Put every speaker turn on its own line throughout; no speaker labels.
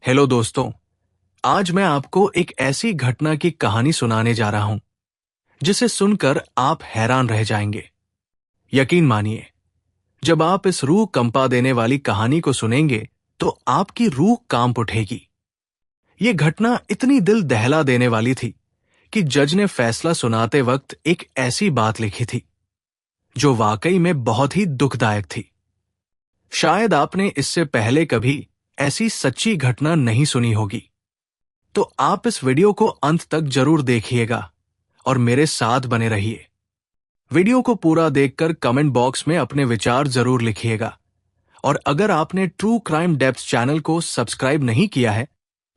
Hello दोस्तों। आज मैं आपको एक ऐसी घटना की कहानी सुनाने जा रहा हूं जिसे सुनकर आप हैरान रह जाएंगे। यकीन मानिए, जब आप इस रूह कंपा देने वाली कहानी को सुनेंगे तो आपकी रूह कांप उठेगी। ये घटना इतनी दिल दहला देने वाली थी कि जज ने फैसला सुनाते वक्त एक ऐसी बात लिखी थी जो वाकई में बहुत ही दुखदायक थी। शायद आपने इससे पहले कभी ऐसी सच्ची घटना नहीं सुनी होगी। तो आप इस वीडियो को अंत तक जरूर देखिएगा और मेरे साथ बने रहिए। वीडियो को पूरा देखकर कमेंट बॉक्स में अपने विचार जरूर लिखिएगा। और अगर आपने ट्रू क्राइम डेप्थ चैनल को सब्सक्राइब नहीं किया है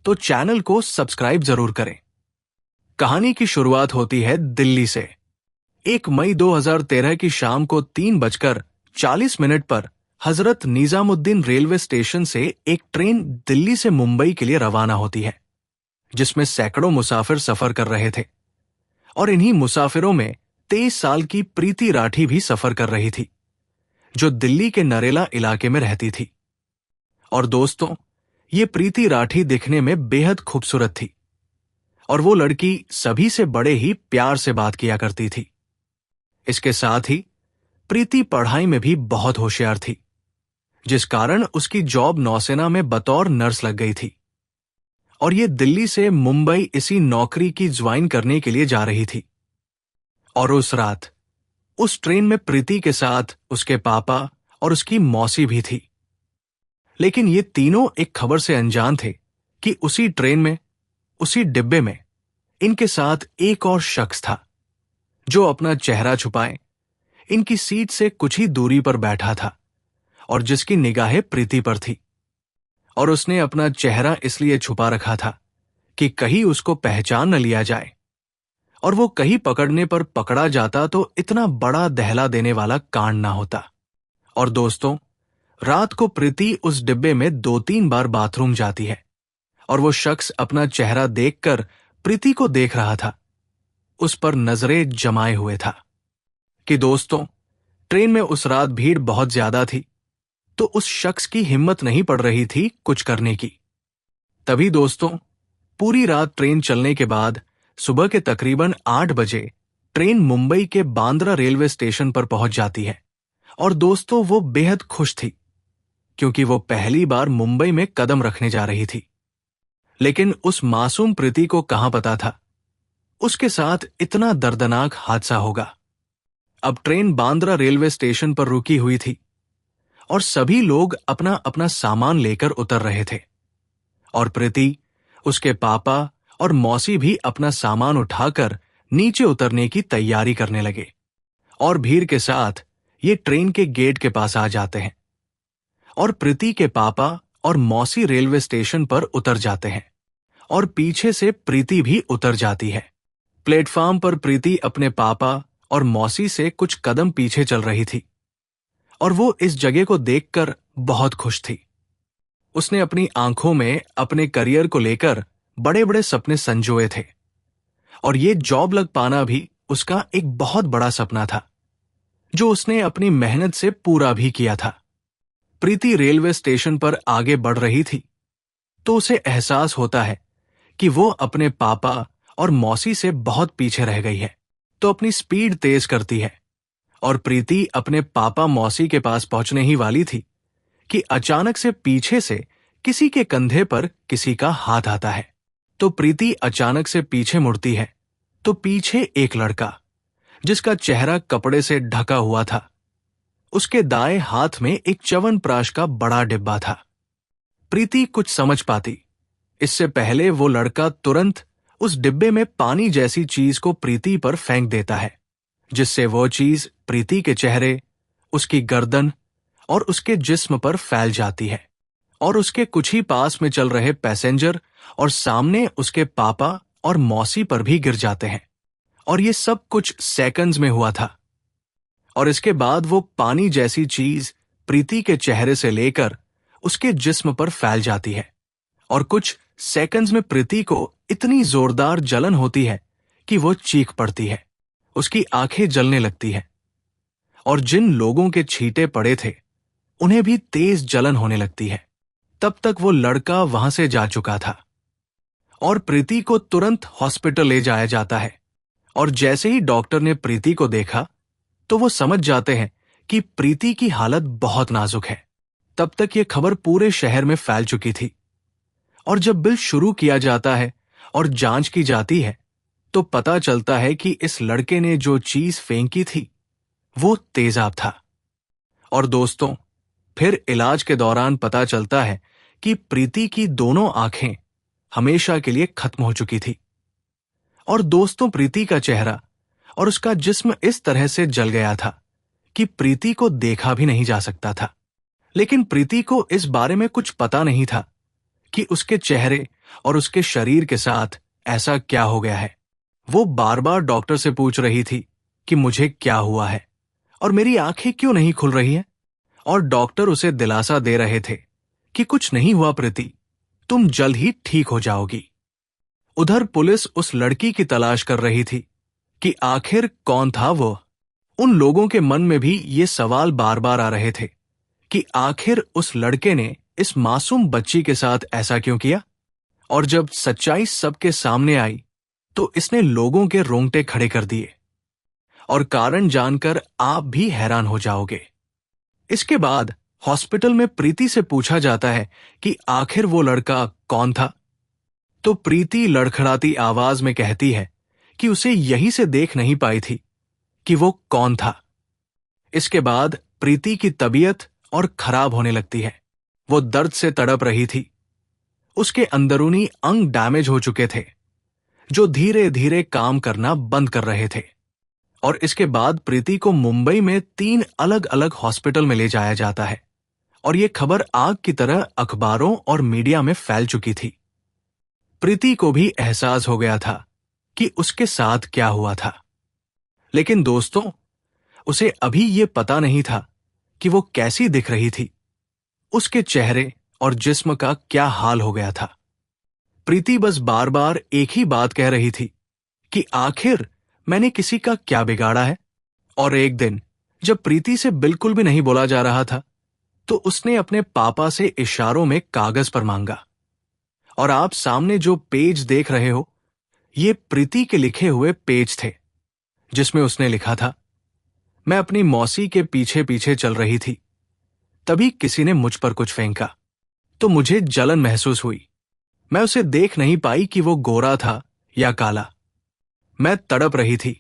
तो चैनल को सब्सक्राइब जरूर करें। कहानी की शुरुआत होती है दिल्ली से। 1 मई 2013 की शाम को 3:40 पर हजरत निजामुद्दीन रेलवे स्टेशन से एक ट्रेन दिल्ली से मुंबई के लिए रवाना होती है, जिसमें सैकड़ों मुसाफिर सफर कर रहे थे। और इन्हीं मुसाफिरों में 23 साल की प्रीति राठी भी सफर कर रही थी, जो दिल्ली के नरेला इलाके में रहती थी। और दोस्तों, ये प्रीति राठी दिखने में बेहद खूबसूरत थी और वो लड़की सभी से बड़े ही प्यार से बात किया करती थी। इसके साथ ही प्रीति पढ़ाई में भी बहुत होशियार थी, जिस कारण उसकी जॉब नौसेना में बतौर नर्स लग गई थी। और ये दिल्ली से मुंबई इसी नौकरी की ज्वाइन करने के लिए जा रही थी। और उस रात उस ट्रेन में प्रीति के साथ उसके पापा और उसकी मौसी भी थी। लेकिन ये तीनों एक खबर से अनजान थे कि उसी ट्रेन में, उसी डिब्बे में इनके साथ एक और शख्स था, जो अपना चेहरा छुपाए इनकी सीट से कुछ ही दूरी पर बैठा था और जिसकी निगाहें प्रीति पर थी। और उसने अपना चेहरा इसलिए छुपा रखा था कि कहीं उसको पहचान न लिया जाए, और वो कहीं पकड़ने पर पकड़ा जाता तो इतना बड़ा दहला देने वाला कांड ना होता। और दोस्तों, रात को प्रीति उस डिब्बे में 2-3 बार बाथरूम जाती है और वो शख्स अपना चेहरा देखकर प्रीति को देख रहा था, उस पर नजरें जमाए हुए था। कि दोस्तों, ट्रेन में उस रात भीड़ बहुत ज्यादा थी, तो उस शख्स की हिम्मत नहीं पड़ रही थी कुछ करने की। तभी दोस्तों, पूरी रात ट्रेन चलने के बाद सुबह के तकरीबन 8 बजे ट्रेन मुंबई के बांद्रा रेलवे स्टेशन पर पहुंच जाती है। और दोस्तों, वो बेहद खुश थी क्योंकि वो पहली बार मुंबई में कदम रखने जा रही थी। लेकिन उस मासूम प्रीति को कहां पता था उसके साथ इतना दर्दनाक हादसा होगा। अब ट्रेन बांद्रा रेलवे स्टेशन पर रुकी हुई थी और सभी लोग अपना अपना सामान लेकर उतर रहे थे। और प्रीति, उसके पापा और मौसी भी अपना सामान उठाकर नीचे उतरने की तैयारी करने लगे। और भीड़ के साथ ये ट्रेन के गेट के पास आ जाते हैं और प्रीति के पापा और मौसी रेलवे स्टेशन पर उतर जाते हैं और पीछे से प्रीति भी उतर जाती है। प्लेटफॉर्म पर प्रीति अपने पापा और मौसी से कुछ कदम पीछे चल रही थी और वो इस जगह को देखकर बहुत खुश थी। उसने अपनी आंखों में अपने करियर को लेकर बड़े बड़े सपने संजोए थे और ये जॉब लग पाना भी उसका एक बहुत बड़ा सपना था, जो उसने अपनी मेहनत से पूरा भी किया था। प्रीति रेलवे स्टेशन पर आगे बढ़ रही थी तो उसे एहसास होता है कि वो अपने पापा और मौसी से बहुत पीछे रह गई है, तो अपनी स्पीड तेज करती है। और प्रीति अपने पापा मौसी के पास पहुंचने ही वाली थी कि अचानक से पीछे से किसी के कंधे पर किसी का हाथ आता है। तो प्रीति अचानक से पीछे मुड़ती है तो पीछे एक लड़का, जिसका चेहरा कपड़े से ढका हुआ था, उसके दाएं हाथ में एक च्यवनप्राश का बड़ा डिब्बा था। प्रीति कुछ समझ पाती इससे पहले वो लड़का तुरंत उस डिब्बे में पानी जैसी चीज को प्रीति पर फेंक देता है, जिससे वो चीज प्रीति के चेहरे, उसकी गर्दन और उसके जिस्म पर फैल जाती है और उसके कुछ ही पास में चल रहे पैसेंजर और सामने उसके पापा और मौसी पर भी गिर जाते हैं। और ये सब कुछ सेकंड्स में हुआ था। और इसके बाद वो पानी जैसी चीज प्रीति के चेहरे से लेकर उसके जिस्म पर फैल जाती है और कुछ सेकंड्स में प्रीति को इतनी जोरदार जलन होती है कि वो चीख पड़ती है, उसकी आंखें जलने लगती है और जिन लोगों के छींटे पड़े थे उन्हें भी तेज जलन होने लगती है। तब तक वो लड़का वहां से जा चुका था और प्रीति को तुरंत हॉस्पिटल ले जाया जाता है। और जैसे ही डॉक्टर ने प्रीति को देखा तो वो समझ जाते हैं कि प्रीति की हालत बहुत नाजुक है। तब तक ये खबर पूरे शहर में फैल चुकी थी और जब बिल शुरू किया जाता है और जांच की जाती है तो पता चलता है कि इस लड़के ने जो चीज फेंकी थी वो तेजाब था। और दोस्तों, फिर इलाज के दौरान पता चलता है कि प्रीति की दोनों आंखें हमेशा के लिए खत्म हो चुकी थी। और दोस्तों, प्रीति का चेहरा और उसका जिस्म इस तरह से जल गया था कि प्रीति को देखा भी नहीं जा सकता था। लेकिन प्रीति को इस बारे में कुछ पता नहीं था कि उसके चेहरे और उसके शरीर के साथ ऐसा क्या हो गया है। वो बार बार डॉक्टर से पूछ रही थी कि मुझे क्या हुआ है और मेरी आंखें क्यों नहीं खुल रही हैं। और डॉक्टर उसे दिलासा दे रहे थे कि कुछ नहीं हुआ प्रीति, तुम जल्द ही ठीक हो जाओगी। उधर पुलिस उस लड़की की तलाश कर रही थी कि आखिर कौन था वो। उन लोगों के मन में भी ये सवाल बार बार आ रहे थे कि आखिर उस लड़के ने इस मासूम बच्ची के साथ ऐसा क्यों किया। और जब सच्चाई सबके सामने आई तो इसने लोगों के रोंगटे खड़े कर दिए और कारण जानकर आप भी हैरान हो जाओगे। इसके बाद हॉस्पिटल में प्रीति से पूछा जाता है कि आखिर वो लड़का कौन था। तो प्रीति लड़खड़ाती आवाज में कहती है कि उसे यही से देख नहीं पाई थी कि वो कौन था। इसके बाद प्रीति की तबीयत और खराब होने लगती है। वो दर्द से तड़प रही थी। उसके अंदरूनी अंग डैमेज हो चुके थे जो धीरे धीरे काम करना बंद कर रहे थे। और इसके बाद प्रीति को मुंबई में 3 अलग अलग हॉस्पिटल में ले जाया जाता है और यह खबर आग की तरह अखबारों और मीडिया में फैल चुकी थी। प्रीति को भी एहसास हो गया था कि उसके साथ क्या हुआ था। लेकिन दोस्तों, उसे अभी यह पता नहीं था कि वो कैसी दिख रही थी, उसके चेहरे और जिस्म का क्या हाल हो गया था। प्रीति बस बार बार एक ही बात कह रही थी कि आखिर मैंने किसी का क्या बिगाड़ा है। और एक दिन जब प्रीति से बिल्कुल भी नहीं बोला जा रहा था तो उसने अपने पापा से इशारों में कागज पर मांगा। और आप सामने जो पेज देख रहे हो, ये प्रीति के लिखे हुए पेज थे जिसमें उसने लिखा था, मैं अपनी मौसी के पीछे पीछे चल रही थी, तभी किसी ने मुझ पर कुछ फेंका तो मुझे जलन महसूस हुई। मैं उसे देख नहीं पाई कि वो गोरा था या काला। मैं तड़प रही थी।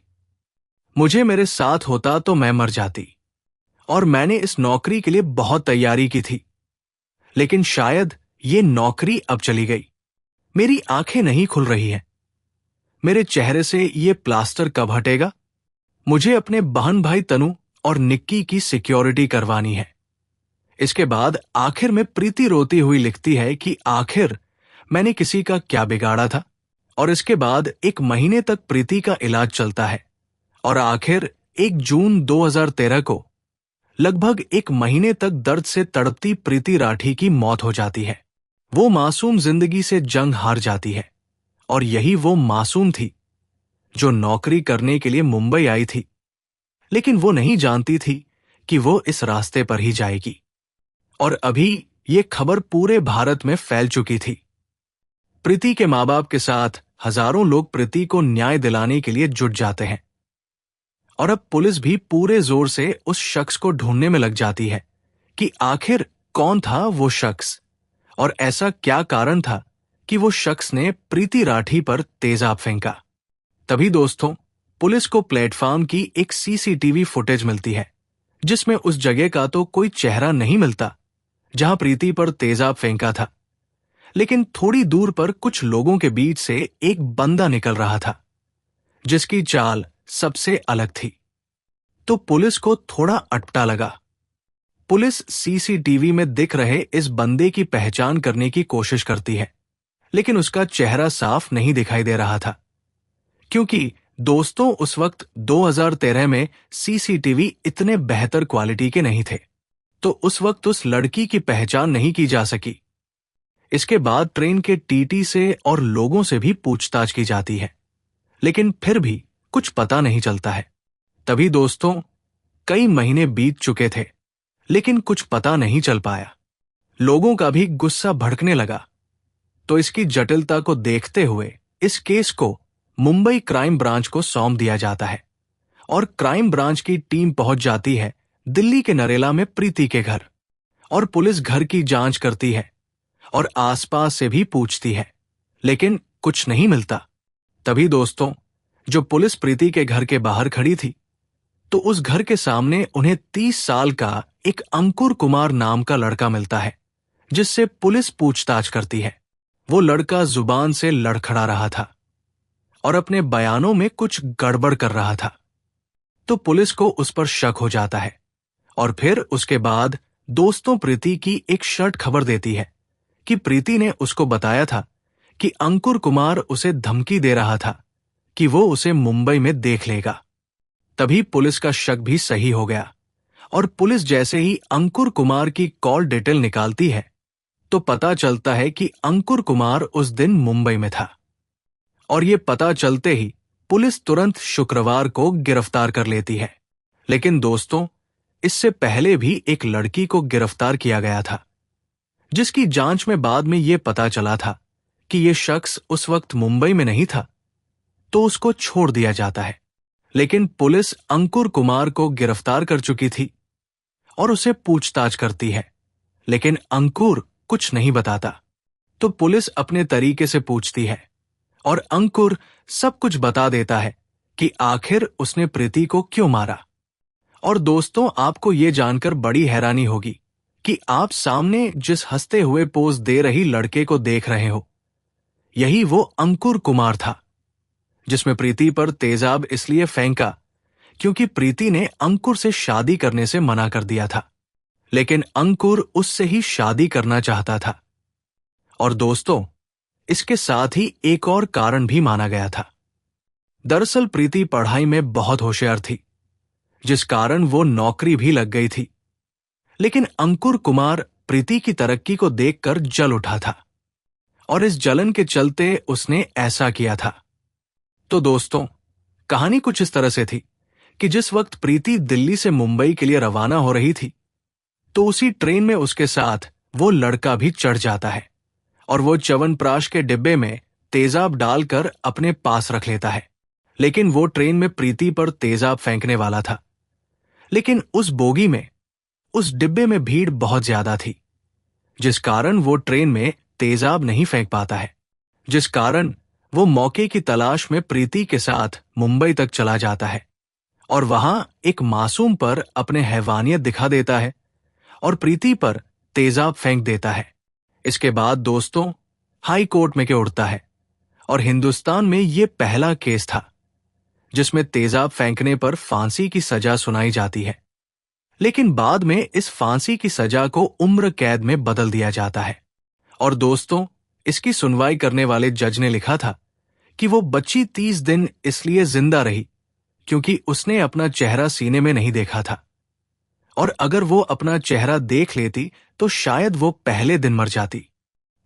मुझे मेरे साथ होता तो मैं मर जाती। और मैंने इस नौकरी के लिए बहुत तैयारी की थी, लेकिन शायद ये नौकरी अब चली गई। मेरी आंखें नहीं खुल रही हैं। मेरे चेहरे से ये प्लास्टर कब हटेगा? मुझे अपने बहन भाई तनु और निक्की की सिक्योरिटी करवानी है। इसके बाद आखिर में प्रीति रोती हुई लिखती है कि आखिर मैंने किसी का क्या बिगाड़ा था। और इसके बाद 1 महीने तक प्रीति का इलाज चलता है और आखिर 1 जून 2013 को लगभग 1 महीने तक दर्द से तड़पती प्रीति राठी की मौत हो जाती है। वो मासूम जिंदगी से जंग हार जाती है और यही वो मासूम थी जो नौकरी करने के लिए मुंबई आई थी, लेकिन वो नहीं जानती थी कि वो इस रास्ते पर ही जाएगी। और अभी ये खबर पूरे भारत में फैल चुकी थी। प्रीति के माँ बाप के साथ हजारों लोग प्रीति को न्याय दिलाने के लिए जुट जाते हैं और अब पुलिस भी पूरे जोर से उस शख्स को ढूंढने में लग जाती है कि आखिर कौन था वो शख्स और ऐसा क्या कारण था कि वो शख्स ने प्रीति राठी पर तेजाब फेंका। तभी दोस्तों, पुलिस को प्लेटफॉर्म की एक सीसीटीवी फुटेज मिलती है जिसमें उस जगह का तो कोई चेहरा नहीं मिलता जहां प्रीति पर तेजाब फेंका था, लेकिन थोड़ी दूर पर कुछ लोगों के बीच से एक बंदा निकल रहा था जिसकी चाल सबसे अलग थी। तो पुलिस को थोड़ा अटपटा लगा। पुलिस सीसीटीवी में दिख रहे इस बंदे की पहचान करने की कोशिश करती है, लेकिन उसका चेहरा साफ नहीं दिखाई दे रहा था क्योंकि दोस्तों उस वक्त 2013 में सीसीटीवी इतने बेहतर क्वालिटी के नहीं थे, तो उस वक्त उस लड़की की पहचान नहीं की जा सकी। इसके बाद ट्रेन के टीटी से और लोगों से भी पूछताछ की जाती है, लेकिन फिर भी कुछ पता नहीं चलता है। तभी दोस्तों, कई महीने बीत चुके थे लेकिन कुछ पता नहीं चल पाया। लोगों का भी गुस्सा भड़कने लगा। तो इसकी जटिलता को देखते हुए इस केस को मुंबई क्राइम ब्रांच को सौंप दिया जाता है और क्राइम ब्रांच की टीम पहुंच जाती है दिल्ली के नरेला में प्रीति के घर। और पुलिस घर की जांच करती है और आसपास से भी पूछती है, लेकिन कुछ नहीं मिलता। तभी दोस्तों, जो पुलिस प्रीति के घर के बाहर खड़ी थी, तो उस घर के सामने उन्हें 30 साल का एक अंकुर कुमार नाम का लड़का मिलता है, जिससे पुलिस पूछताछ करती है। वो लड़का जुबान से लड़खड़ा रहा था और अपने बयानों में कुछ गड़बड़ कर रहा था। तो पुलिस को उस पर शक हो जाता है और फिर उसके बाद दोस्तों प्रीति की एक शर्ट खबर देती है कि प्रीति ने उसको बताया था कि अंकुर कुमार उसे धमकी दे रहा था कि वो उसे मुंबई में देख लेगा। तभी पुलिस का शक भी सही हो गया और पुलिस जैसे ही अंकुर कुमार की कॉल डिटेल निकालती है तो पता चलता है कि अंकुर कुमार उस दिन मुंबई में था। और ये पता चलते ही पुलिस तुरंत शुक्रवार को गिरफ्तार कर लेती है। लेकिन दोस्तों, इससे पहले भी एक लड़की को गिरफ्तार किया गया था, जिसकी जांच में बाद में यह पता चला था कि यह शख्स उस वक्त मुंबई में नहीं था, तो उसको छोड़ दिया जाता है। लेकिन पुलिस अंकुर कुमार को गिरफ्तार कर चुकी थी और उसे पूछताछ करती है, लेकिन अंकुर कुछ नहीं बताता। तो पुलिस अपने तरीके से पूछती है और अंकुर सब कुछ बता देता है कि आखिर उसने प्रीति को क्यों मारा। और दोस्तों, आपको यह जानकर बड़ी हैरानी होगी कि आप सामने जिस हंसते हुए पोज दे रही लड़के को देख रहे हो, यही वो अंकुर कुमार था, जिसमें प्रीति पर तेजाब इसलिए फेंका क्योंकि प्रीति ने अंकुर से शादी करने से मना कर दिया था, लेकिन अंकुर उससे ही शादी करना चाहता था। और दोस्तों, इसके साथ ही एक और कारण भी माना गया था। दरअसल प्रीति पढ़ाई में बहुत होशियार थी, जिस कारण वो नौकरी भी लग गई थी। लेकिन अंकुर कुमार प्रीति की तरक्की को देखकर जल उठा था और इस जलन के चलते उसने ऐसा किया था। तो दोस्तों, कहानी कुछ इस तरह से थी कि जिस वक्त प्रीति दिल्ली से मुंबई के लिए रवाना हो रही थी, तो उसी ट्रेन में उसके साथ वो लड़का भी चढ़ जाता है और वो च्यवनप्राश के डिब्बे में तेजाब डालकर अपने पास रख लेता है। लेकिन वो ट्रेन में प्रीति पर तेजाब फेंकने वाला था, लेकिन उस बोगी में, उस डिब्बे में भीड़ बहुत ज्यादा थी, जिस कारण वो ट्रेन में तेजाब नहीं फेंक पाता है, जिस कारण वो मौके की तलाश में प्रीति के साथ मुंबई तक चला जाता है और वहां एक मासूम पर अपने हैवानियत दिखा देता है और प्रीति पर तेजाब फेंक देता है। इसके बाद दोस्तों, हाई कोर्ट में के उड़ता है और हिंदुस्तान में ये पहला केस था जिसमें तेजाब फेंकने पर फांसी की सजा सुनाई जाती है। लेकिन बाद में इस फांसी की सजा को उम्र कैद में बदल दिया जाता है। और दोस्तों, इसकी सुनवाई करने वाले जज ने लिखा था कि वो बच्ची 30 दिन इसलिए जिंदा रही क्योंकि उसने अपना चेहरा सीने में नहीं देखा था, और अगर वो अपना चेहरा देख लेती तो शायद वो पहले दिन मर जाती।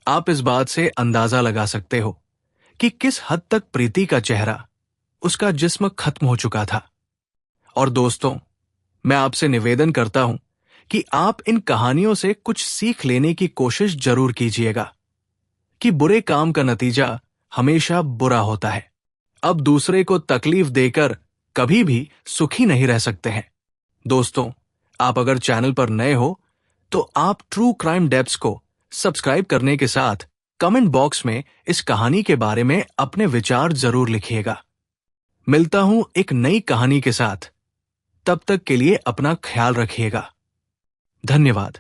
आप इस बात से अंदाजा लगा सकते हो कि किस हद तक प्रीति का चेहरा, उसका जिस्म खत्म हो चुका था। और दोस्तों, मैं आपसे निवेदन करता हूं कि आप इन कहानियों से कुछ सीख लेने की कोशिश जरूर कीजिएगा कि बुरे काम का नतीजा हमेशा बुरा होता है। अब दूसरे को तकलीफ देकर कभी भी सुखी नहीं रह सकते हैं। दोस्तों, आप अगर चैनल पर नए हो तो आप ट्रू क्राइम डेप्थ्स को सब्सक्राइब करने के साथ कमेंट बॉक्स में इस कहानी के बारे में अपने विचार जरूर लिखिएगा। मिलता हूं एक नई कहानी के साथ। तब तक के लिए अपना ख्याल रखिएगा। धन्यवाद।